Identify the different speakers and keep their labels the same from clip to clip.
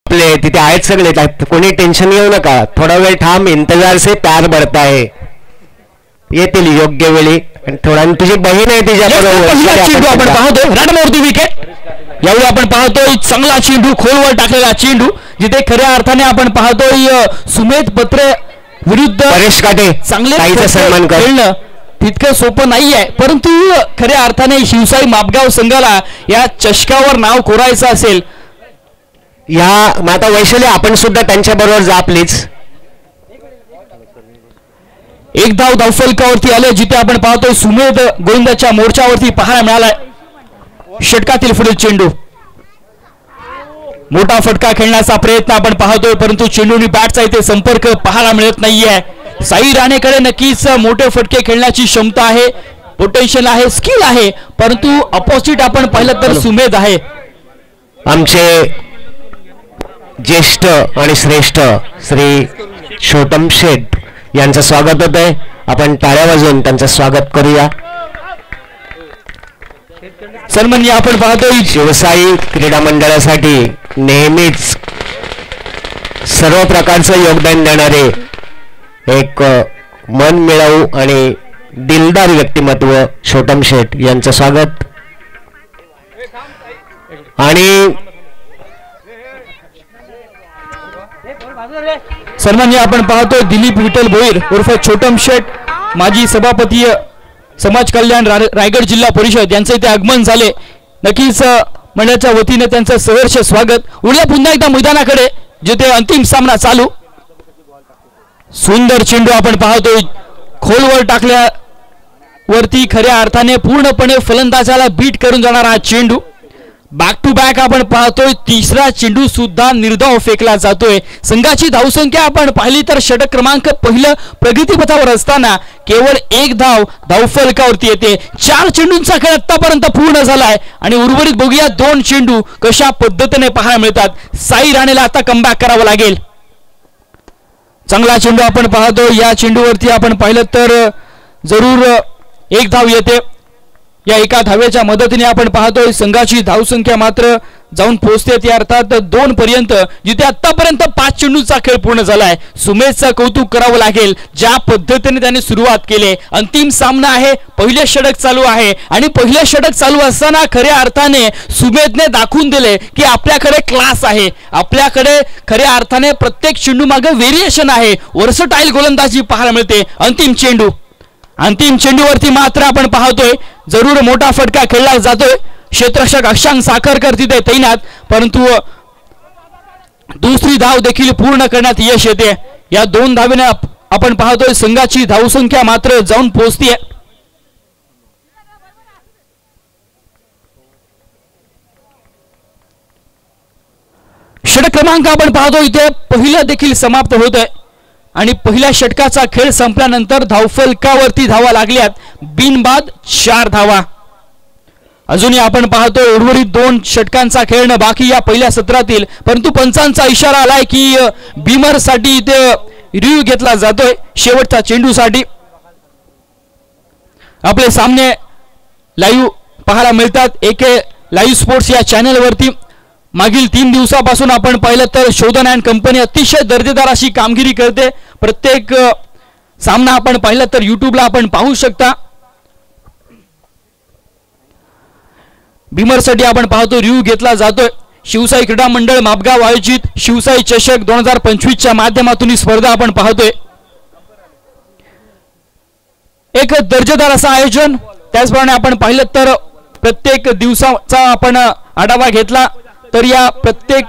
Speaker 1: आपले तिथे आहेत सगळे, कोणी टेन्शन घेऊ नका, थोडा वेळ थांब, इंतजार से प्यार बढ़ता है, येतील योग्य वेळी. थोडा तुझी बहीण आहे तिच्या
Speaker 2: बरोबर आपण पाहतोय रनवरती विकेट. यावेळी आपण पाहतोय चांगला चेंडू, खोलवर टाकलेला चेंडू, जिथे खऱ्या अर्थाने आपण पाहतोय सुमेध पत्रे विरुद्ध
Speaker 1: परेश काटे
Speaker 2: चांगले
Speaker 1: सन्मान
Speaker 2: खेळणं तितकं सोपं नाही आहे, परंतु खऱ्या अर्थाने शिवसाई मापगाव संघाला या चषकावर नाव कोरायचं असेल.
Speaker 1: या माता वैशाली आपण सुद्धा त्यांच्या बरोबर जा प्लीज.
Speaker 2: एक धाव धावफलकावरती आले, जिथे आपण पाहतोय सुमेध गोविंदाच्या मोर्चावरती पाहायला मिळालाय. षटकातील पुढील चेंडू, मोठा फटका खेळण्याचा प्रयत्न आपण पाहतोय, परंतु चेंडूनी बॅटचा इथे संपर्क पाहायला मिळत नाहीये. साई राणेकडे नक्कीच मोठे फटके खेळण्याची क्षमता आहे, पोटेन्शियल आहे, स्किल आहे, परंतु अपोजिट आपण पाहिलं तर सुमेध आहे.
Speaker 1: आमचे ज्येष्ठ आणि श्रेष्ठ श्री छोटम शेठ यांचं स्वागत होत आहे. आपण टाळ्या वाजवून त्यांचं स्वागत करूया.
Speaker 2: सन्माननीय आपण पाहतोय
Speaker 1: शिवसाई क्रीडा मंडळासाठी नेहमीच सर्व प्रकारचं योगदान देणारे एक मन मिळावू आणि दिलदार व्यक्तिमत्व छोटम शेठ यांचं स्वागत. आणि
Speaker 2: सन्माननीय आपण पाहतोय दिलीप विठ्ठल भोईर उर्फ छोटम शेठ, माजी सभापती समाज कल्याण रायगड जिल्हा परिषद यांचे इथे आगमन झाले. नक्कीच मंडळाच्या वतीने त्यांचं सहर्ष स्वागत. उद्या पुन्हा एकदा मैदानाकडे, जिथे अंतिम सामना चालू. सुंदर चेंडू आपण पाहतोय, खोलवर टाकल्यावरती खऱ्या अर्थाने पूर्णपणे फलंदाजाला बीट करून जाणारा हा चेंडू. बॅक टू बॅक आपण पाहतोय तिसरा चेंडू सुद्धा निर्धाव फेकला जातोय. संघाची धावसंख्या आपण पाहिली तर षटक क्रमांक पहिलं प्रगतीपथावर असताना केवळ एक धाव धावफलकावरती येते. 4 चेंडूंचा खेळ आतापर्यंत पूर्ण झालाय आणि उर्वरित बघूया 2 चेंडू कशा पद्धतीने पाहायला मिळतात. साई राणेला आता कमबॅक करावं लागेल. चांगला चेंडू आपण पाहतोय, या चेंडूवरती आपण पाहिलं तर जरूर एक धाव येते. या एका धावेच्या मदतीने आपण पाहतोय संघाची धावसंख्या मात्र जाऊन पोहोचते ती अर्थात 2 पर्यंत, जिथे आतापर्यंत 5 चेंडूंचा खेळ पूर्ण झालाय. सुमेधचं कौतुक करावं लागेल, ज्या पद्धतीने त्याने सुरुवात केली. अंतिम सामना आहे, पहिले षटक चालू आहे आणि पहिले षटक चालू असताना खऱ्या अर्थाने सुमेधने दाखवून दिले की आपल्याकडे क्लास आहे, आपल्याकडे खऱ्या अर्थाने प्रत्येक चेंडू मागे व्हेरिएशन आहे, वर्सटाईल गोलंदाजी पाहायला मिळते. अंतिम चेंडूवरती मात्र आपण पाहतोय जरूर मोठा फटका खेळला जातोय. क्षेत्ररक्षक अक्षांग साखरकर तिथे तैनात, परंतु दुसरी धाव देखील पूर्ण करण्यात यश येते. या 2 धावेने आपण पाहतोय संघाची धावसंख्या मात्र जाऊन पोहोचते. षटक क्रमांक आपण पाहतोय इथे पहिलं देखील समाप्त होत आहे आणि पहिल्या षटकाचा खेळ संपल्यानंतर धावफलकावरती धावा लागल्यात. बिनबाद 4 धावा. अजूनही आपण पाहतोय उर्वरित 2 षटकांचा खेळणं बाकी या पहिल्या सत्रातील, परंतु पंचांचा इशारा आलाय की बीमर साठी इथे रिव्ह्यू घेतला जातोय शेवटच्या चेंडूसाठी. आपले सामने लाईव्ह पाहायला मिळतात एके लाईव्ह स्पोर्ट्स या चॅनलवरती. मागील 3 दिवसापासून आपण पाहिलं तर शोधन अँड कंपनी अतिशय दर्जेदार अशी कामगिरी करते. प्रत्येक सामना आपण पाहिलं तर युट्यूबला आपण पाहू शकता. बीमरसाठी आपण पाहतो रिव्ह्यू घेतला जातोय. शिवसाई क्रीडा मंडळ मापगाव आयोजित शिवसाई चषक 2025 च्या माध्यमातून ही स्पर्धा आपण पाहतोय. एक दर्जेदार असं आयोजन. त्याचप्रमाणे आपण पाहिलं तर प्रत्येक दिवसाचा आपण आढावा घेतला तर या प्रत्येक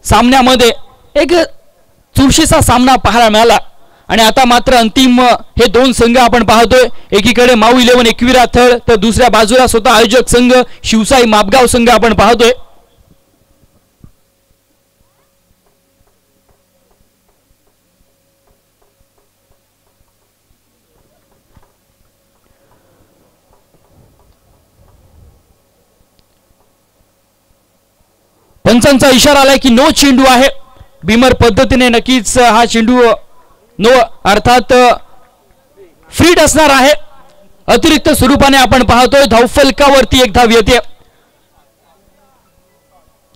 Speaker 2: सामन्यामध्ये एक चुरशीचा सामना पाहायला मिळाला. आणि आता मात्र अंतिम हे 2 संघ आपण पाहतोय. एकीकडे माऊ 11 एकविरा थळ, तर दुसऱ्या बाजूला स्वतः आयोजक संघ शिवसाई मापगाव संघ आपण पाहतोय. पंचांचा इशारा आलाय की नो चेंडू आहे. बीमर पद्धतीने नक्कीच हा चेंडू नो अर्थात फ्रीड असणार आहे. अतिरिक्त स्वरूपाने आपण पाहतोय धावफलकावरती एक धाव येते.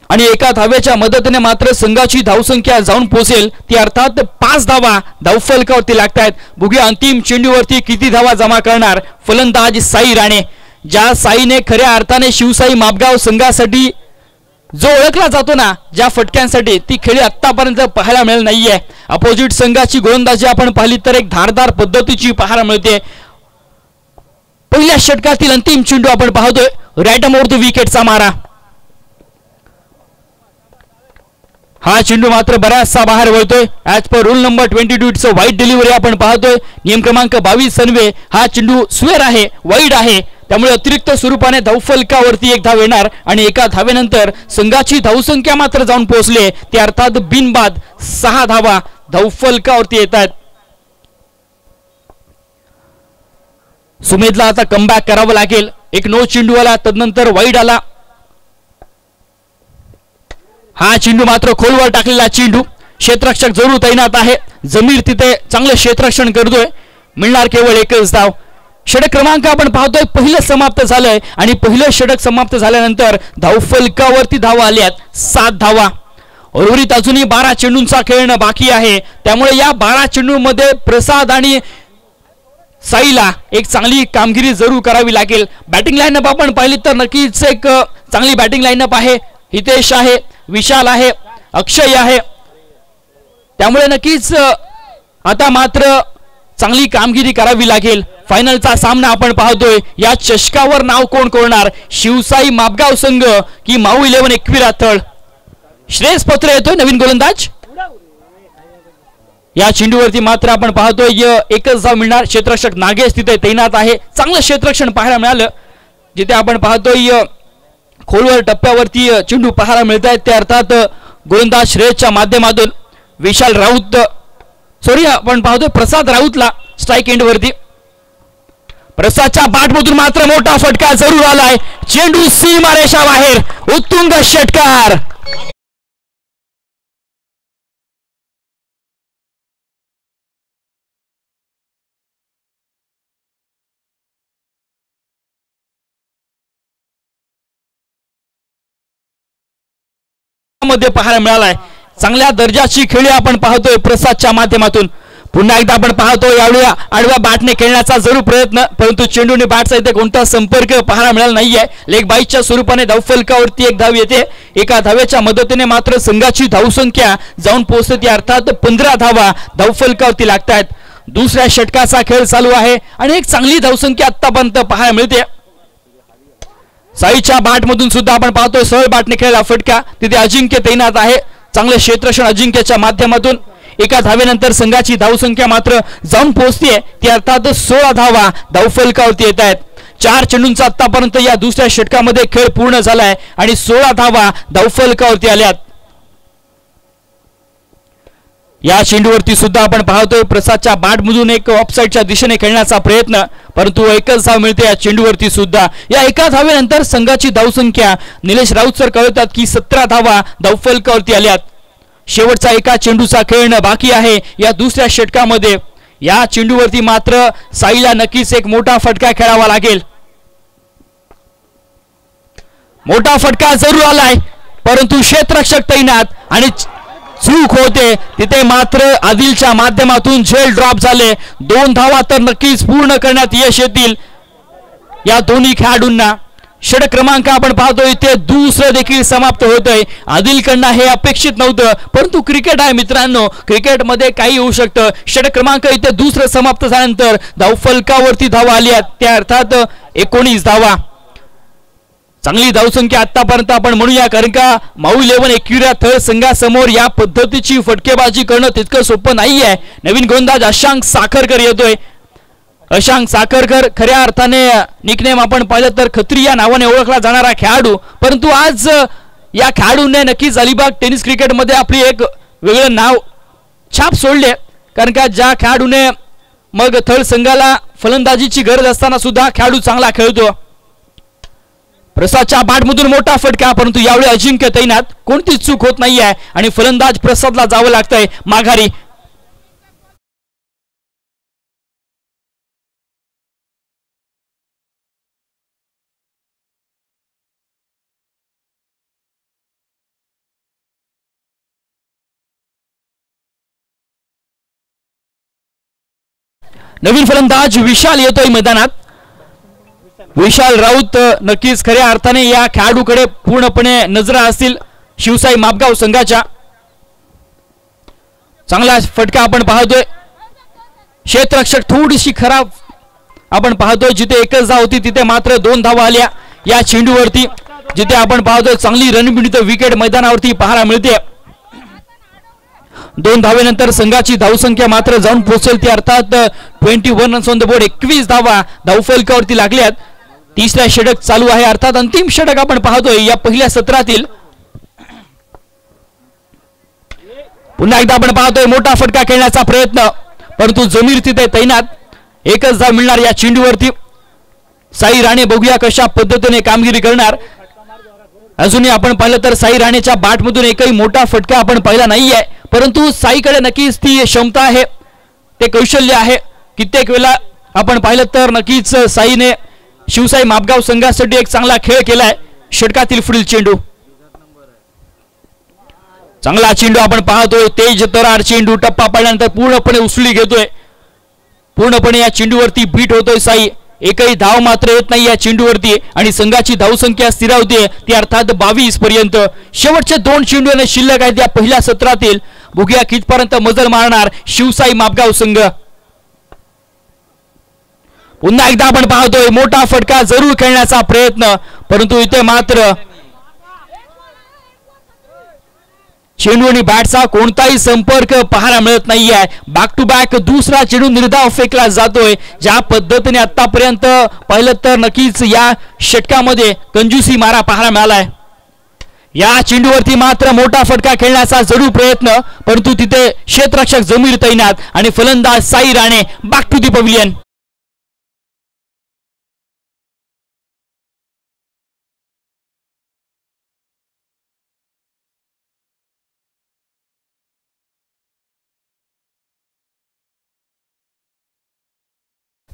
Speaker 2: आणि एका धावेच्या मदतीने मात्र संघाची धावसंख्या जाऊन पोहोचेल ती अर्थात 5 धावा धावफलकावरती लागतात. बघूया अंतिम चेंडूवरती किती धावा जमा करणार फलंदाज साई राणे. ज्या साईने खऱ्या अर्थाने शिवसाई मापगाव संघासाठी जो ओळखला जातो ना ज्या फटक्यांसाठी ती खेळी आतापर्यंत पाहायला मिळाली नाहीये. अपोजिट संघाची गोलंदाजी आपण पाहिली तर एक धारदार पद्धतीची पाहायला मिळते. पहिल्या षटकातील अंतिम चेंडू आपण पाहतोय राईट मोर द विकेटचा मारा. हा चेंडू मात्र बऱ्याचसा बाहेर वळतोय. As per rule number 22 it's wide delivery आपण पाहतोय. नियम क्रमांक 22 अन्वये हा चेंडू स्वेअर आहे वाईड आहे त्यामुळे अतिरिक्त स्वरूपाने धावफलकावरती एक धाव येणार आणि एका धावेनंतर संघाची धावसंख्या मात्र जाऊन पोहोचले ते अर्थात बिनबाद 6 धावा धावफलकावरती येत आहेत. सुमेधला आता कमबॅक करावं लागेल. एक नो चेंडू आला तदनंतर वाईड आला. हा चेंडू मात्र खोलवर टाकलेला चेंडू. क्षेत्ररक्षक जरूर तैनात आहे. जमीर तिथे चांगले क्षेत्ररक्षण करतोय. मिळणार केवळ एकच धाव. षटक क्रमांक आपण पाहतोय पहिलं समाप्त झालंय आणि पहिलं षटक समाप्त झाल्यानंतर धावफलकावरती धावा आल्यात 7 धावा. उर्वरित अजूनही 12 चेंडूंचा खेळणं बाकी आहे त्यामुळे या 12 चेंडूंमध्ये प्रसाद आणि साईला एक चांगली कामगिरी जरूर करावी लागेल. बॅटिंग लाईनअप आपण पाहिली तर नक्कीच एक चांगली बॅटिंग लाईनअप आहे. हितेश आहे, विशाल आहे, अक्षय आहे त्यामुळे नक्कीच आता मात्र चांगली कामगिरी करावी लागेल. फायनलचा सामना आपण पाहतोय. या चषकावर नाव कोण कोरणार शिवसाई मापगाव संघ की माऊ 11 एकविरा तळ. श्रेयस पत्र येतोय नवीन गोलंदाज. या चेंडूवरती मात्र आपण पाहतोय एकच धाव मिळणार. क्षेत्ररक्षक नागेश तिथे तैनात आहे. चांगलं क्षेत्ररक्षण पाहायला मिळालं. जिथे आपण पाहतोय खोलवर टप्प्यावरती चेंडू पाहायला मिळत आहेत ते अर्थात गोलंदाज श्रेयसच्या माध्यमातून विशाल राऊत आपण पाहतोय प्रसाद राऊतला स्ट्राईक एंड वरती. प्रसादच्या बॅटमधून मात्र मोठा फटका जरूर आलाय. चेंडू सीमारेषा बाहेर. उत्तुंग षटकार. मध्ये पाहायला मिळालाय. चांगल्या दर्जाची खेळी आपण पाहतोय प्रसादच्या माध्यमातून. पुन्हा एकदा आपण पाहतो यावेळी आडव्या बॅटने खेळण्याचा जरूर प्रयत्न परंतु चेंडूने बॅटचा इथे कोणता संपर्क पाहायला मिळाला नाहीये. लेग बाईच्या स्वरूपाने धावफलकावरती एक धाव येते. एका धावेच्या मदतीने मात्र संघाची धावसंख्या जाऊन पोहोचते अर्थात 15 धावा धावफलकावरती लागतात. दुसऱ्या षटकाचा खेळ चालू आहे आणि एक चांगली धावसंख्या आतापर्यंत पाहायला मिळते. साईच्या बॅटमधून सुद्धा आपण पाहतोय सरळ बॅटने खेळला फटका. तिथे अजिंक्य तैनात आहे. चांगले क्षेत्ररक्षण अजिंक्यच्या माध्यमातून एका धावेनंतर संघाची धावसंख्या मात्र जाऊन पोहोचते ती अर्थात 16 धावा धावफलकावरती येत आहेत. 4 चेंडूंचा आतापर्यंत या दुसऱ्या षटकामध्ये खेळ पूर्ण झालाय आणि 16 धावा धावफलकावरती आल्यात. या चेंडूवरती सुद्धा आपण पाहतोय प्रसादच्या बॅटमधून एक ऑफसाईडच्या दिशेने खेळण्याचा प्रयत्न परंतु एकच धाव मिळते या चेंडूवरती सुद्धा. या एका धावेनंतर संघाची धावसंख्या निलेश राऊत सर कळवतात की 17 धावा धावफलकावरती आल्यात. शेवटचा एका चेंडूचा खेळणं बाकी आहे या दुसऱ्या षटकामध्ये. या चेंडूवरती मात्र साईला नक्कीच एक मोठा फटका खेळावा लागेल. मोठा फटका जरूर आलाय परंतु क्षेत्ररक्षक तैनात आणि चूक होते तिथे मात्र आदिलच्या माध्यमातून झेल ड्रॉप झाले. 2 धावा तर नक्कीच पूर्ण करण्यात यश येतील या दोन्ही खेळाडूंना. षटक क्रमांक आपण पाहतोय ते दुसरं देखील समाप्त होतंय. आदिलकडनं हे अपेक्षित नव्हतं परंतु क्रिकेट आहे मित्रांनो. क्रिकेटमध्ये काही होऊ शकतं. षटक क्रमांक इथे दुसरं समाप्त झाल्यानंतर धावफलकावरती धावा आल्या त्या अर्थात 19 धावा. चांगली धावसंख्या आतापर्यंत आपण म्हणूया कारण का माऊ 11 एकविरा थळ संघासमोर या पद्धतीची फटकेबाजी करणं तितकं सोपं नाहीये. नवीन गोलंदाज अशांक साखरकर येतोय. अशांक साखरकर खऱ्या अर्थाने निकनेम आपण पाहिलं तर खत्री या नावाने ओळखला जाणारा खेळाडू परंतु आज या खेळाडूने नक्कीच अलिबाग टेनिस क्रिकेटमध्ये आपली एक वेगळं नाव छाप सोडले कारण का ज्या खेळाडूने मग थळ संघाला फलंदाजीची गरज असताना सुद्धा खेळाडू चांगला खेळतो. प्रसादच्या बॅटमधून मोठा फटका परंतु यावेळी अजिंक्य तैनात. कोणतीच चूक होत नाहीये आणि फलंदाज प्रसादला जावं लागतंय माघारी. नवीन फलंदाज विशाल येतोय मैदानात. विशाल राऊत नक्कीच खऱ्या अर्थाने या खेळाडूकडे पूर्णपणे नजरा असतील शिवसाई मापगाव संघाच्या. चांगला फटका आपण पाहतोय. क्षेत्ररक्षक थोडीशी खराब आपण पाहतोय. जिथे एकच धाव होती तिथे मात्र 2 धावा आल्या या चेंडूवरती. जिथे आपण पाहतोय चांगली रणबिंडीत विकेट मैदानावरती पाहायला मिळते. 2 धावेनंतर संघाची धावसंख्या मात्र जाऊन पोहोचेल ती अर्थात 21 रन्स ऑन द बोर्ड. 21 धावा धावफलकावरती लागल्यात. तिसरा षटक चालू आहे अर्थात अंतिम षटक आपण पाहतोय या पहिल्या सत्रातील. पुन्हा एकदा आपण पाहतोय मोठा फटका खेळण्याचा प्रयत्न परंतु जमीर तिथे तैनात. एकच धाव मिळणार या चेंडूवरती. साई राणे बघूया कशा पद्धतीने कामगिरी करणार. अजूनही आपण पाहिलं तर साई राणेच्या बॅटमधून एकही मोठा फटका आपण पाहिला नाहीये परंतु साईकडे नक्कीच ती क्षमता आहे ते कौशल्य आहे. कित्येक वेळा आपण पाहिलं तर नक्कीच साईने शिवसाई मापगाव संघासाठी एक चांगला खेळ केलाय. षटकातील पुढील चेंडू चांगला चेंडू आपण पाहतोय. तेज तरार चेंडू टप्पा पडल्यानंतर पूर्णपणे उसळी घेतोय. पूर्णपणे या चेंडूवरती बीट होतोय साई. एकही धाव मात्र येत नाही या चेंडूवरती आणि संघाची धावसंख्या स्थिरावते ती अर्थात 22 पर्यंत. शेवटचे 2 चेंडू शिल्लक आहेत या पहिल्या सत्रातील. बघूया कितपर्यंत मजल मारणार शिवसाई मापगाव संघ. पुन्हा एकदा आपण पाहतोय मोठा फटका जरूर खेळण्याचा प्रयत्न परंतु इथे मात्र चेंडू आणि बॅटचा कोणताही संपर्क पाहायला मिळत नाहीये. बॅक टू बॅक दुसरा चेंडू निर्धाव फेकला जातोय. ज्या पद्धतीने आतापर्यंत पाहिलं तर नक्कीच या षटकामध्ये कंजूसी मारा पाहायला मिळालाय. या चेंडूवरती मात्र मोठा फटका खेळण्याचा जरूर प्रयत्न परंतु तिथे क्षेत्ररक्षक जमीर तैनात आणि फलंदाज Sai Rane. Back to the pavilion.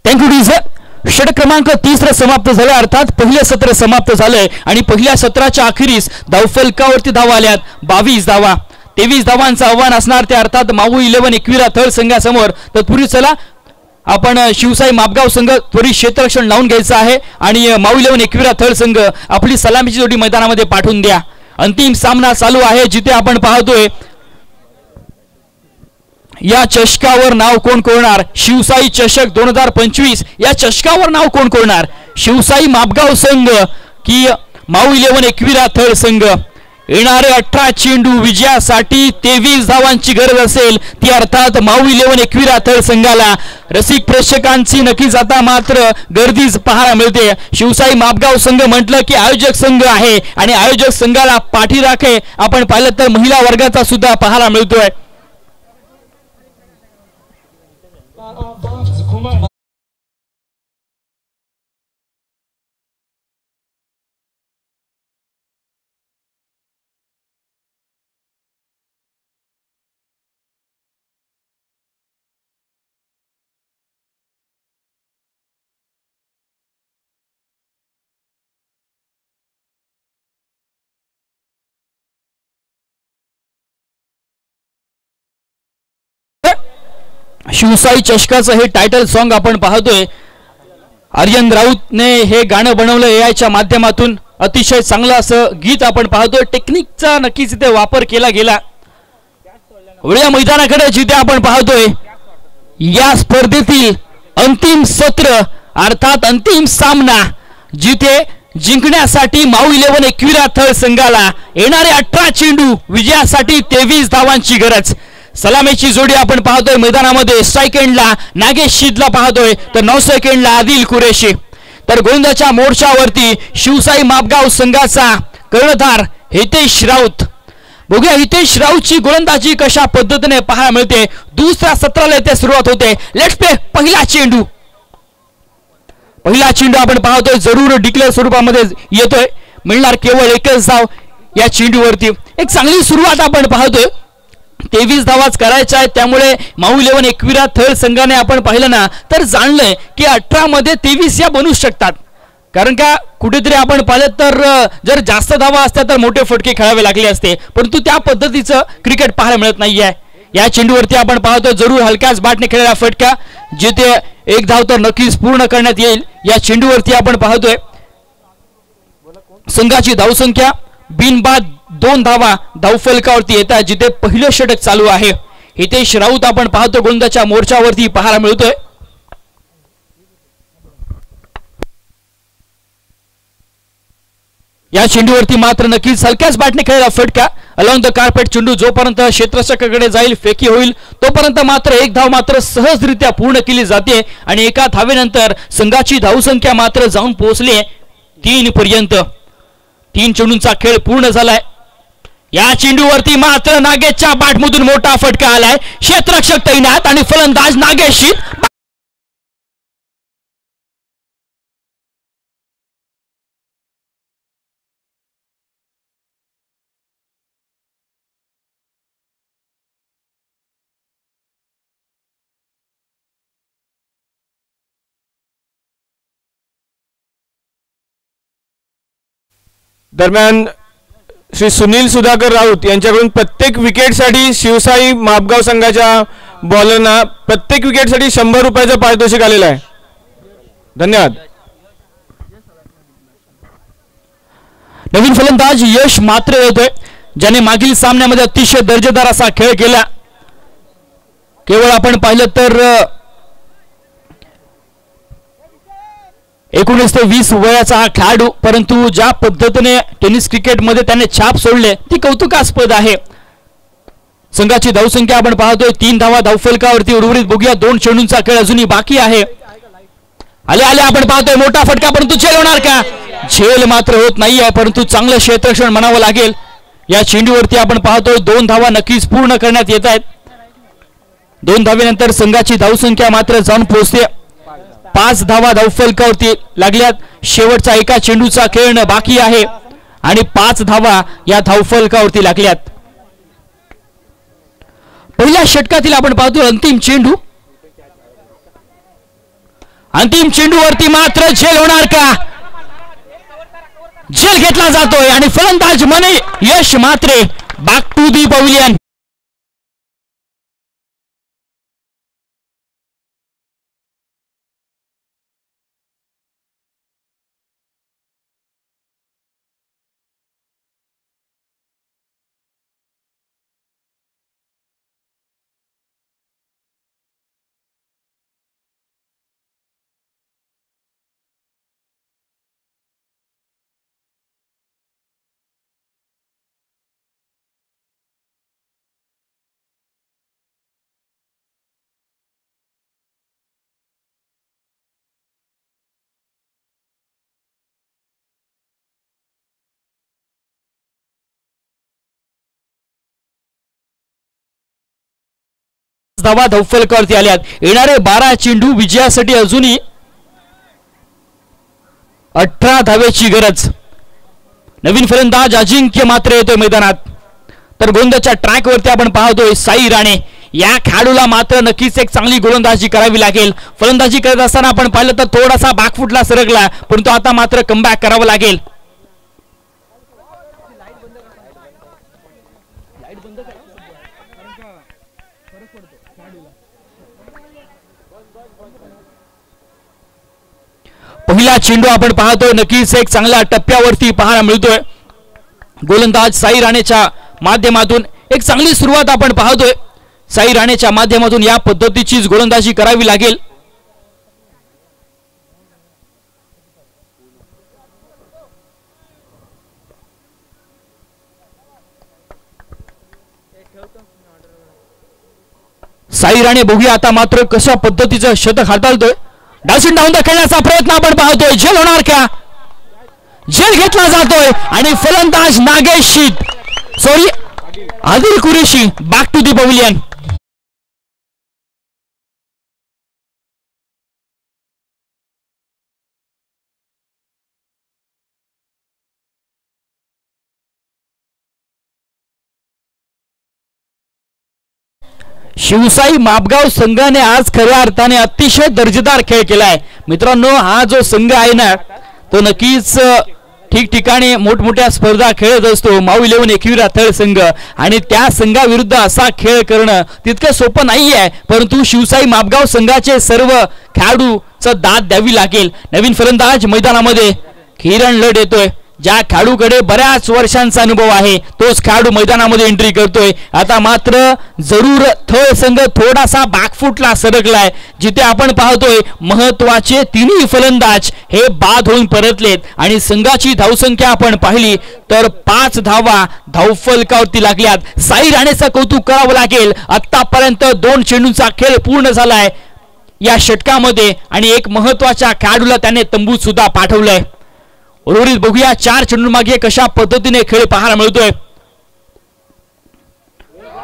Speaker 2: Thank you DJ. षटक क्रमांक 30 समाप्त झाले अर्थात पहिले सत्र समाप्त झालंय आणि पहिल्या सत्राच्या अखेरीस धावफलकावरती धावा आल्यात 22 धावा. 23 धावांचं आव्हान असणार ते अर्थात माऊ 11 एकविरा थळ संघासमोर. तत्पूर्वी चला आपण शिवसाई मापगाव संघ त्वरित क्षेत्ररक्षण लावून घ्यायचं आहे आणि माऊ 11 एकविरा थळ संघ आपली सलामीची जोडी मैदानामध्ये पाठवून द्या. अंतिम सामना चालू आहे जिथे आपण पाहतोय या चषकावर नाव कोण कोरणार. शिवसाई चषक 2025 या चषकावर नाव कोण कोरणार. शिवसाई मापगाव संघ की माऊ 11 एकविरा थळ संघ. येणारे 18 चेंडू विजयासाठी 23 धावांची गरज असेल ती अर्थात माऊ 11 एकविरा थळ संघाला. रसिक प्रेक्षकांची नक्कीच आता मात्र गर्दीच पाहायला मिळते. शिवसाई मापगाव संघ म्हटलं की आयोजक संघ आहे आणि आयोजक संघाला पाठीराखे आपण पाहिलं तर महिला वर्गाचा सुद्धा पाहायला मिळतोय. शिवसाई चषकाचं हे टायटल सॉन्ग आपण पाहतोय. आर्यन राऊतने हे गाणं बनवलं एआयच्या माध्यमातून. अतिशय चांगलं असं गीत आपण पाहतोय. टेक्निकचा नक्कीच इथे वापर केला गेला. या मैदानाकडे जिथे आपण पाहतोय या स्पर्धेतील अंतिम सत्र अर्थात अंतिम सामना जिथे जिंकण्यासाठी माऊ 11 एकविरा थळ संघाला येणारे 18 चेंडू विजयासाठी 23 धावांची गरज. सलामीची जोडी आपण पाहतोय मैदानामध्ये. स्ट्राइक एंडला नागेश शिदला पाहतोय तर 9 सेकंडला आदिल कुरेशी. तर गोंदाच्या मोर्चावरती शिवसाई मापगाव संघाचा कर्णधार हितेश राऊत. बघूया हितेश राऊतची गोलंदाजी कशा पद्धतीने पाहायला मिळते. दुसऱ्या सत्राला इथे सुरुवात होते. Let's play. पहिला चेंडू आपण पाहतोय जरूर डिक्लेअर स्वरूपामध्ये येतोय. मिळणार केवळ एकच धाव या चेंडूवरती. एक चांगली सुरुवात आपण पाहतोय. 23 धावाच करायच्या आहेत त्यामुळे माऊ 11 एकविरा थळ संघाने आपण पाहिलं ना तर जाणलंय की 18 मध्ये 23 या बनू शकतात. कारण का कुठेतरी आपण पाहिलं तर जर जास्त धावा असत्या तर मोठे फटके खेळावे लागले असते परंतु त्या पद्धतीचं क्रिकेट पाहायला मिळत नाहीये. या चेंडूवरती आपण पाहतो जरूर हलक्याच बॅटने खेळलेला फटका, जिथे एक धाव तर नक्कीच पूर्ण करण्यात येईल. या चेंडूवरती आपण पाहतोय संघाची धावसंख्या बिनबाद 2 धावा धावफलकावरती येतात, जिथे पहिलं षटक चालू आहे. हितेश राऊत आपण पाहतो गोलंदाजाच्या मोर्चावरती पाहायला मिळतोय. या चेंडूवरती मात्र नक्कीच हलक्याच बॅटने खेळलेला फटका अलॉंग द कार्पेट. चेंडू जोपर्यंत क्षेत्ररक्षकाकडे जाईल, फेकी होईल, तोपर्यंत मात्र एक धाव मात्र सहजरित्या पूर्ण केली जाते आणि एका धावेनंतर संघाची धावसंख्या मात्र जाऊन पोहोचली 3 पर्यंत. 3 चेंडूंचा खेळ पूर्ण झालाय. या चेंडूवरती मात्र नागेशच्या बॅटमधून मोठा फटका आलाय. क्षेत्ररक्षक तैनात आणि फलंदाज नागेश.
Speaker 3: दरम्यान श्री सुनील सुधाकर राऊत यांच्याकडून प्रत्येक विकेटसाठी शिवसाई मापगाव संघाच्या बॉलरना प्रत्येक विकेटसाठी 100 रुपयाचं पारितोषिक आलेलं आहे. धन्यवाद.
Speaker 2: नवीन फलंदाज यश मात्र येतोय, ज्याने मागील सामन्यामध्ये अतिशय दर्जेदार असा खेळ केला. केवळ आपण पाहिलं तर 19 ते 20 वयाचा हा खेळाडू, परंतु ज्या पद्धतीने टेनिस क्रिकेटमध्ये त्याने छाप सोडले ती कौतुकास्पद आहे. संघाची धावसंख्या आपण पाहतोय 3 धावा धावफलकावरती. उर्वरित बघूया 2 चेंडूंचा खेळ अजूनही बाकी आहे. आले आले आपण पाहतोय मोठा फटका, परंतु झेल होणार का? झेल मात्र होत नाही आहे, परंतु चांगलं क्षेत्ररक्षण म्हणावं लागेल. या चेंडूवरती आपण पाहतोय 2 धावा नक्कीच पूर्ण करण्यात येत आहेत. 2 धावेनंतर संघाची धावसंख्या मात्र जाऊन पोहोचते 5 धावा धावफलकावरती लागल्यात. शेवटचा एका चेंडूचा खेळणं बाकी आहे आणि 5 धावा या धावफलकावरती लागल्यात. पहिल्या षटकातील आपण पाहतो अंतिम चेंडू. अंतिम चेंडूवरती मात्र झेल होणार का? झेल घेतला जातोय आणि फलंदाज मने यश मात्रे बॅक टू दी पॅव्हिलियन. धावा धावफलकावरती आल्यात. येणारे 12 चेंडू विजयासाठी अजूनही 18 धावेची गरज. नवीन फलंदाज अजिंक्य मात्र येतोय मैदानात. तर गोलंदाजच्या ट्रॅकवरती आपण पाहतोय साई राणे. या खेळाडूला मात्र नक्कीच एक चांगली गोलंदाजी करावी लागेल. फलंदाजी करत असताना आपण पाहिलं तर थोडासा बॅकफुटला सरकला, परंतु आता मात्र कमबॅक करावं लागेल. पहिला चेंडू आपण पाहतोय नक्कीच एक चांगल्या टप्प्यावरती पाहायला मिळतोय. गोलंदाज साई राणेच्या माध्यमातून एक चांगली सुरुवात आपण पाहतोय. साई राणेच्या माध्यमातून या पद्धतीचीच गोलंदाजी करावी लागेल. साई राणे बघूया आता मात्र कशा पद्धतीचं शतक हाताळतोय. डाऊन डाऊन खेळण्याचा प्रयत्न आपण पाहतोय. झेल होणार का? झेल घेतला जातोय आणि फलंदाज Nagesh Adil Qureshi back to the pavilion. Shivsai Mapgaon संघाने आज खऱ्या अर्थाने अतिशय दर्जेदार खेळ केलाय. मित्रांनो, हा जो संघ आहे ना तो नक्कीच ठिकठिकाणी मोठमोठ्या स्पर्धा खेळत असतो माऊ 11 एकविरा तळ संघ, आणि त्या संघाविरुद्ध असा खेळ करणं तितकं सोपं नाही आहे. परंतु शिवसाई मापगाव संघाचे सर्व खेळाडूचं दाद द्यावी लागेल. नवीन फलंदाज मैदानामध्ये किरण लढ येतोय. ज्या खेळाडूकडे बऱ्याच वर्षांचा अनुभव आहे तोच खेळाडू मैदानामध्ये एंट्री करतोय. आता मात्र जरूर थळ संघ थोडासा बॅकफुटला सरकलाय. जिथे आपण पाहतोय महत्वाचे तिन्ही फलंदाज हे बाद होऊन परतलेत आणि संघाची धावसंख्या आपण पाहिली तर 5 धावा धावफलकावरती लागल्यात. साई राणेचं कौतुक करावं लागेल. आतापर्यंत 2 चेंडूंचा खेळ पूर्ण झालाय या षटकामध्ये आणि एक महत्वाच्या खेळाडूला त्याने तंबूत सुद्धा पाठवलंय. उर्वरित बघूया 4 चेंडू मागे कशा पद्धतीने खेळ पाहायला मिळतोय.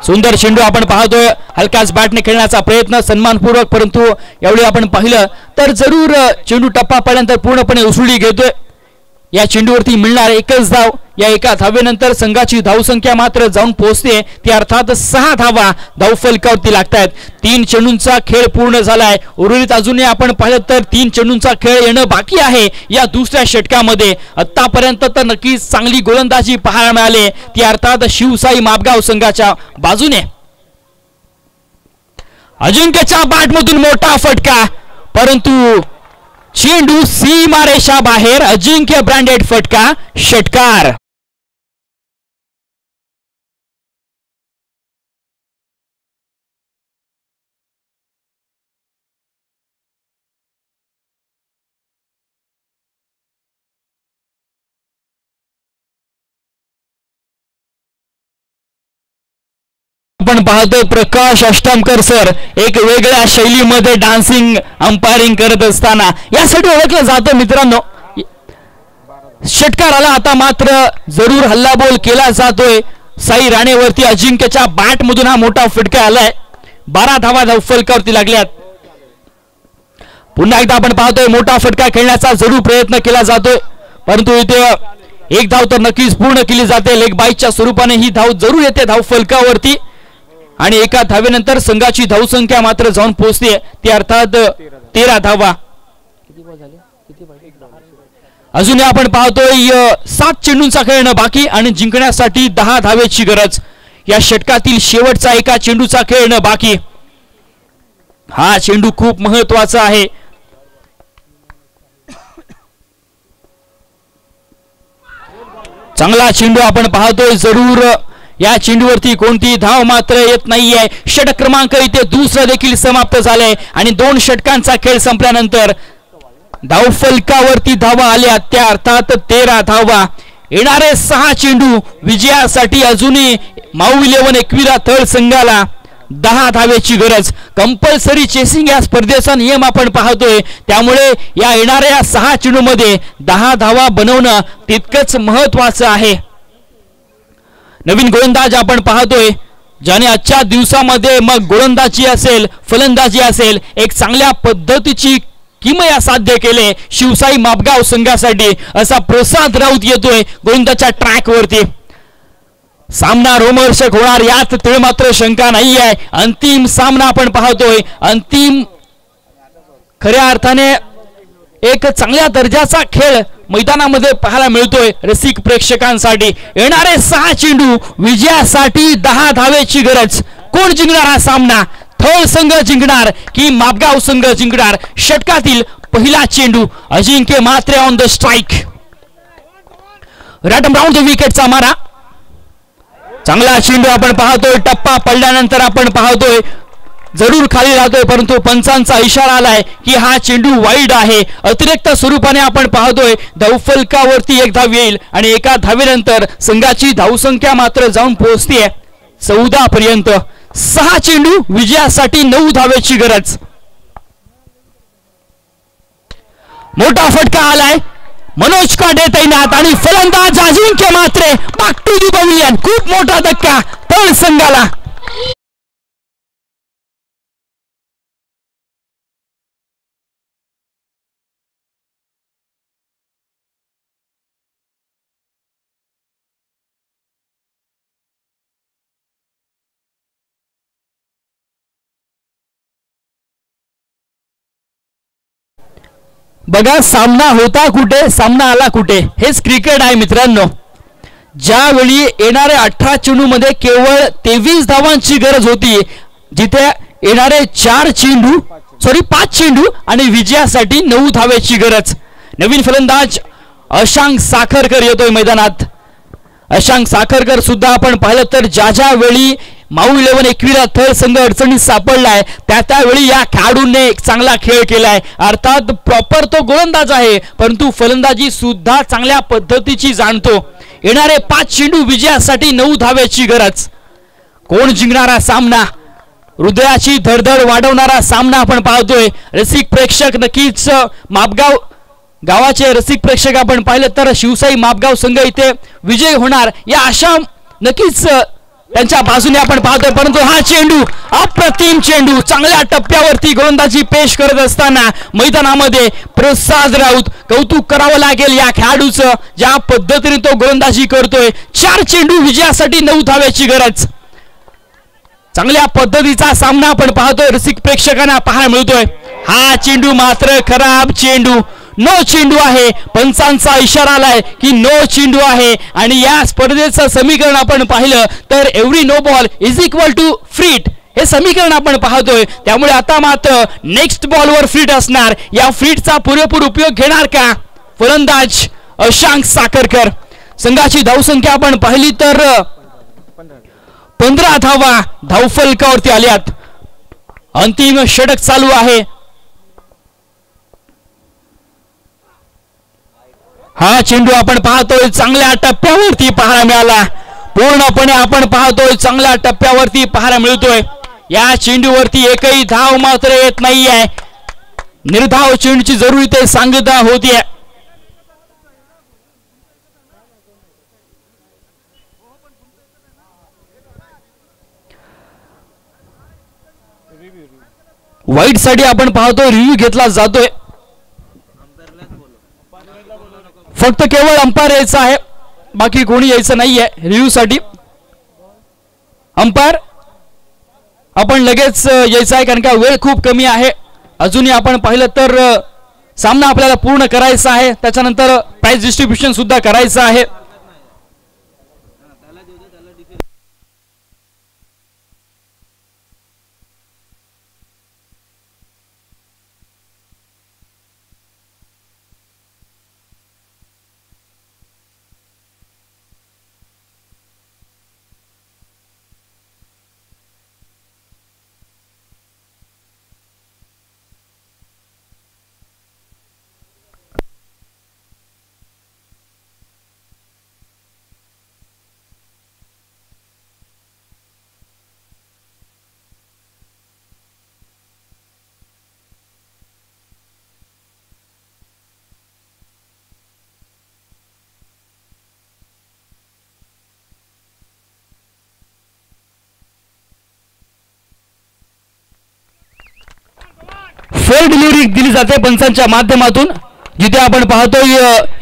Speaker 2: सुंदर चेंडू आपण पाहतोय. हलकाच बॅटने खेळण्याचा प्रयत्न सन्मानपूर्वक, परंतु यावेळी आपण पाहिलं तर जरूर चेंडू टप्पा पडल्यानंतर पूर्णपणे उसळी घेतोय. या चेंडूवरती मिळणार एकच धाव. या एका धावेनंतर संघाची धावसंख्या मात्र जाऊन पोहोचते ती अर्थात 6 धावा धावफलकावरती लागतात. 3 चेंडूंचा खेळ पूर्ण झालाय. उर्वरित अजूनही आपण पाहिलं तर 3 चेंडूंचा खेळ येणं बाकी आहे या दुसऱ्या षटकामध्ये. आतापर्यंत तर नक्कीच चांगली गोलंदाजी पाहायला मिळाली ती अर्थात शिवसाई मापगाव संघाच्या बाजूने. अजिंक्यच्या बॅटमधून मोठा फटका, परंतु चेंडू सीमारेषा बाहेर. अजिंक्य ब्रँडेड फटका, षटकार. आपण पाहतोय प्रकाश अष्टमकर सर एक वेगळ्या शैलीमध्ये डान्सिंग अंपायरिंग करत असताना यासाठी ओळखलं जातं मित्रांनो. षटकार आला. आता मात्र जरूर हल्लाबोल केला जातोय साई राणेवरती. अजिंक्यच्या बॅट मधून हा मोठा फटका आलाय. 12 धावा धावफलकावरती लागल्यात. पुन्हा एकदा आपण पाहतोय मोठा फटका खेळण्याचा जरूर प्रयत्न केला जातोय, परंतु इथे एक धाव तर नक्कीच पूर्ण केली जाते. लेग बाईच्या स्वरूपाने ही धाव जरूर येते धावफलकावरती आणि एका धावेनंतर संघाची धावसंख्या मात्र जाऊन पोहोचते ती अर्थात 13 धावा. अजूनही आपण पाहतोय 7 चेंडूंचा खेळणं बाकी आणि जिंकण्यासाठी 10 धावेची गरज. या षटकातील शेवटचा एका चेंडूचा खेळणं बाकी. हा चेंडू खूप महत्वाचा आहे. चांगला चेंडू आपण पाहतोय. जरूर या चेंडूवरती कोणती धाव मात्र येत नाहीये. षटक क्रमांक इथे दुसरा देखील समाप्त झालाय आणि 2 षटकांचा खेळ संपल्यानंतर धावफलकावरती धावा आल्या त्या अर्थात 13 धावा. येणारे 6 चेंडू विजयासाठी अजूनही माऊ 11 एकविरा तळ संघाला 10 धावेची गरज. कंपल्सरी चेसिंग या स्पर्धेचा नियम आपण पाहतोय, त्यामुळे या येणाऱ्या 6 चेंडू मध्ये 10 धावा बनवणं तितकंच महत्वाचं आहे. नवीन गोलंदाज आपण पाहतोय ज्याने आजच्या दिवसामध्ये मग गोलंदाजी असेल फलंदाजी असेल एक चांगल्या पद्धतीची किमया साध्य केले शिवसाई मापगाव संघासाठी असा प्रसाद राऊत येतोय गोलंदाजच्या ट्रॅक वरती. सामना रोमहर्षक होणार यात तिळ मात्र शंका नाही आहे. अंतिम सामना आपण पाहतोय. अंतिम खऱ्या अर्थाने एक चांगल्या दर्जाचा खेळ मैदानामध्ये पाहायला मिळतोय रसिक प्रेक्षकांसाठी. येणारे 6 चेंडू विजयासाठी 10 धावेची गरज. कोण जिंकणार हा सामना? थळ संघ जिंकणार की मापगाव संघ जिंकणार? षटकातील पहिला चेंडू Ajinkya Matre on the strike. रॅटम राऊंड द विकेटचा मारा. चांगला चेंडू आपण पाहतोय. टप्पा पडल्यानंतर आपण पाहतोय जरूर खाली राहतोय, परंतु पंचांचा इशारा आलाय की हा चेंडू वाईड आहे. अतिरिक्त स्वरूपाने आपण पाहतोय धावफलकावरती एक धाव येईल आणि एका धावेनंतर संघाची धावसंख्या मात्र जाऊन पोहोचते 14 पर्यंत. 6 चेंडू विजयासाठी 9 धावेची गरज. मोठा फटका आलाय मनोज काटे तैनात आणि फलंदाज अजिंक्य मात्रे बॅक टू दी पवेलियन. खूप मोठा धक्का तळ संघाला. बघा सामना होता कुठे, सामना आला कुठे, हेच क्रिकेट आहे मित्रांनो. ज्यावेळी येणाऱ्या 18 चेंडूमध्ये केवळ 23 धावांची गरज होती, जिथे येणारे 5 चेंडू आणि विजयासाठी 9 धावेची गरज. नवीन फलंदाज अशांक साखरकर येतोय मैदानात. अशांक साखरकर सुद्धा आपण पाहिलं तर ज्या वेळी माऊ 11 एकविरा थर्ड संघ अडचणीत सापडलाय त्यावेळी या खेळाडूंनी एक चांगला खेळ केलाय. अर्थात प्रॉपर तो गोलंदाज आहे, परंतु फलंदाजी सुद्धा चांगल्या पद्धतीची जाणतो. येणारे 5 चेंडू विजयासाठी 9 धावेची गरज. कोण जिंकणारा सामना, हृदयाची धडधड वाढवणारा सामना आपण पाहतोय. रसिक प्रेक्षक नक्कीच मापगाव गावाचे रसिक प्रेक्षक आपण पाहिलं तर शिवसाई मापगाव संघ इथे विजय होणार या आशा नक्कीच त्यांच्या बाजूने आपण पाहतोय. परंतु हा चेंडू, अप्रतिम चेंडू, चांगल्या टप्प्यावरती गोलंदाजी पेश करत असताना मैदानामध्ये प्रसाद राऊत, कौतुक करावं लागेल या खेळाडूचं, ज्या पद्धतीने तो गोलंदाजी करतोय. 4 चेंडू विजयासाठी 9 धावेची गरज. चांगल्या पद्धतीचा सामना आपण पाहतोय, रसिक प्रेक्षकांना पाहायला मिळतोय. हा चेंडू मात्र खराब चेंडू, नो चेंडू आहे. पंचांचा इशारा आलाय की नो चेंडू आहे आणि या स्पर्धेचं समीकरण आपण पाहिलं तर every no ball is equal to free hit, हे समीकरण आपण पाहतोय. त्यामुळे आता मात्र नेक्स्ट बॉलवर फ्रीट असणार. या फ्रीटचा पुरेपूर उपयोग घेणार का फलंदाज अशांक साखरकर. संघाची धावसंख्या आपण पाहिली तर 15 धावा धावफलकावरती आल्यात. अंतिम षटक चालू आहे. हा चेंडू आपण पाहतोय चांगल्या टप्प्यावरती पाहायला मिळाला. पूर्णपणे आपण पाहतोय चांगल्या टप्प्यावरती पाहायला मिळतोय. या चेंडूवरती एकही धाव मात्र येत नाहीये. निर्धाव चेंडूची जरुरी ते सांगता होतीये. वाईट साठी आपण पाहतोय रिव्ह्यू घेतला जातोय. फक्त केवळ अंपायर यायचं आहे, बाकी कोणी यायचं नाहीये रिव्ह्यू साठी. अंपायर आपण लगेच यायचं आहे कारण का वेळ खूप कमी आहे. अजूनही आपण पाहिलं तर सामना आपल्याला पूर्ण करायचा आहे, त्याच्यानंतर प्राइज डिस्ट्रीब्युशन सुद्धा करायचं आहे. फेअर डिलिव्हरी दिली जाते पंचांच्या माध्यमातून, जिथे आपण पाहतोय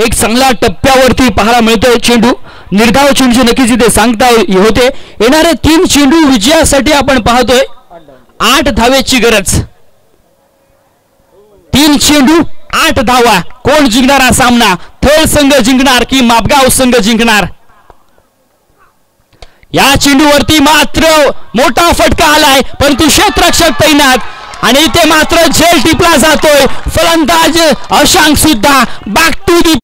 Speaker 2: एक चांगल्या टप्प्यावरती पाहायला मिळतोय चेंडू. निर्धाव चेंडू नक्कीच इथे सांगता होते. येणारे 3 चेंडू विजयासाठी आपण पाहतोय 8 धावेची गरज. 3 चेंडू 8 धावा. कोण जिंकणारा सामना, थर्ड संघ जिंकणार की मापगाव संघ जिंकणार. या चेंडूवरती मात्र मोठा फटका आलाय, परंतु क्षेत्ररक्षक तैनात आणि ते मात्र झेल टिपला जातोय. फलंदाज अशांक सुद्धा बॅक टू दी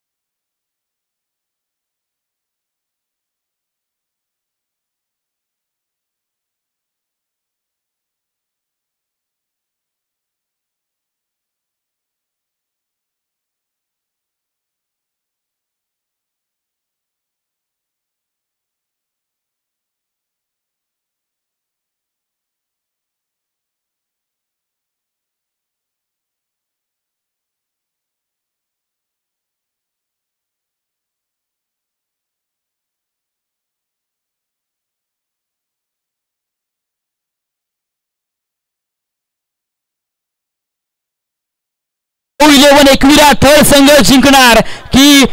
Speaker 2: माऊ 11 एकविरा थर्ड संघ जिंकणार की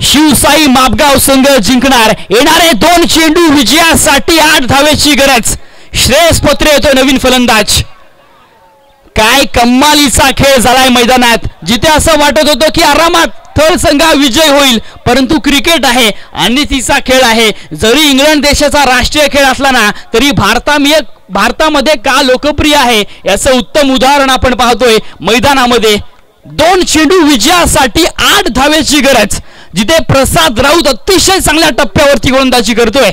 Speaker 2: शिवसाई मापगाव संघ जिंकणार. येणारे 2 चेंडू विजयासाठी 8 धावेची गरज. श्रेयस पत्रे येतो नवीन फलंदाज. काय कमालीचा खेळ झालाय मैदानात, जिथे असं वाटत होतं की आरामात थळ संघा विजय होईल, परंतु क्रिकेट आहे आणि तिचा खेळ आहे. जरी इंग्लंड देशाचा राष्ट्रीय खेळ असला ना तरी भारतामध्ये का लोकप्रिय आहे याचं उत्तम उदाहरण आपण पाहतोय. मैदानामध्ये 2 चेंडू विजयासाठी 8 धावेची गरज, जिथे प्रसाद राऊत अतिशय चांगल्या टप्प्यावरती गोलंदाजी करतोय.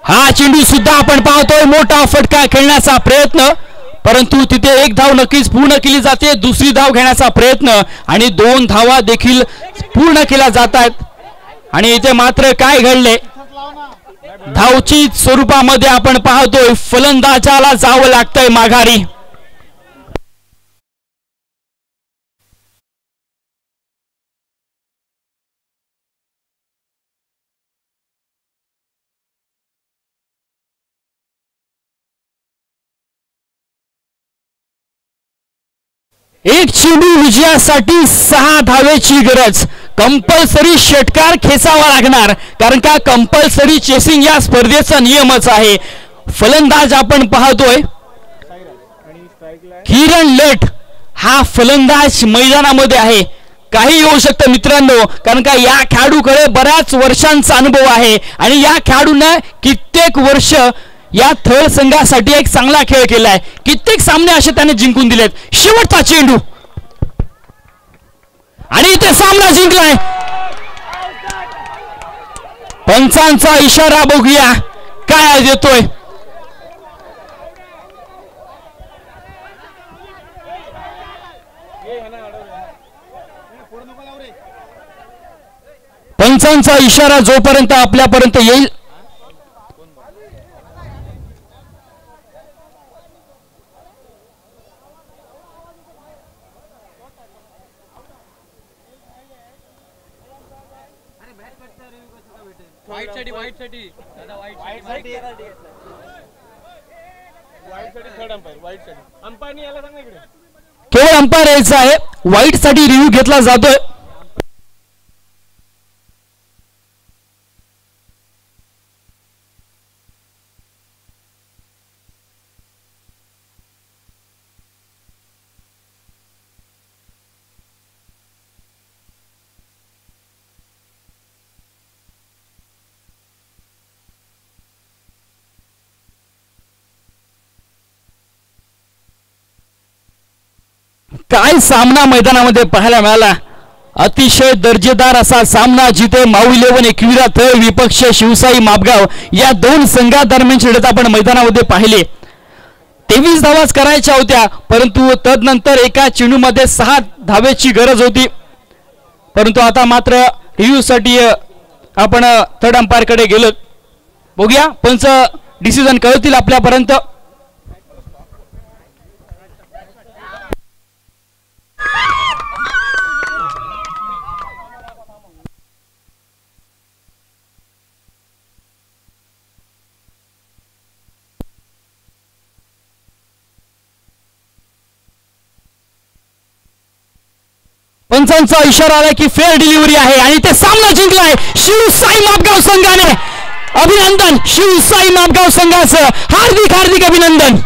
Speaker 2: हा चेंडू सुद्धा आपण पाहतोय मोठा फटका खेळण्याचा प्रयत्न, परंतु तिथे 1 धाव नक्कीच पूर्ण केली जाते. दुसरी धाव घेण्याचा प्रयत्न आणि 2 धावा देखील पूर्ण केल्या जात आहेत. आणि इथे मात्र काय घडले, धावची स्वरूपामध्ये आपण पाहतोय फलंदाजाला जावं लागतंय माघारी. एक चेंडू विजयासाठी 6 धावेची गरज. कंपल्सरी षटकार खेचावा लागणार, कारण का कंपल्सरी चेसिंग या स्पर्धेचा नियमच आहे. फलंदाज आपण पाहतोय किरण लेट हा फलंदाज मैदानामध्ये आहे. काही येऊ शकतं मित्रांनो, कारण का या खेळाडूकडे बऱ्याच वर्षांचा अनुभव आहे आणि या खेळाडूने कित्येक वर्ष या थळ संघासाठी एक चांगला खेळ केलाय. कित्येक सामने असे त्याने जिंकून दिलेत. शेवटचा चेंडू आणि इथे सामना जिंकलाय. पंचांचा इशारा बघूया काय देतोय. पंचांचा इशारा जोपर्यंत आपल्यापर्यंत येईल केवळ अंपायर यायचं आहे. वाईट साठी रिव्ह्यू घेतला जातोय. काय सामना मैदानामध्ये पाहायला मिळाला. अतिशय दर्जेदार असा सामना, जिथे माऊ 11 एकविरा थळ विपक्ष शिवसाई मापगाव या 2 संघादरम्यान लढत आपण मैदानामध्ये पाहिले. 23 धावाच करायच्या होत्या, परंतु तदनंतर एका चेंडूमध्ये 6 धावेची गरज होती. परंतु आता मात्र रिव्ह्यू साठी आपण थर्ड अंपायर कडे गेलो. बघूया पंच डिसिजन कळतील आपल्यापर्यंत. पंचांचा इशारा आला की फेअर डिलिव्हरी आहे आणि ते सामना जिंकलाय शिवसाई मापगाव संघाने. अभिनंदन शिवसाई मापगाव संघाचं, हार्दिक हार्दिक अभिनंदन.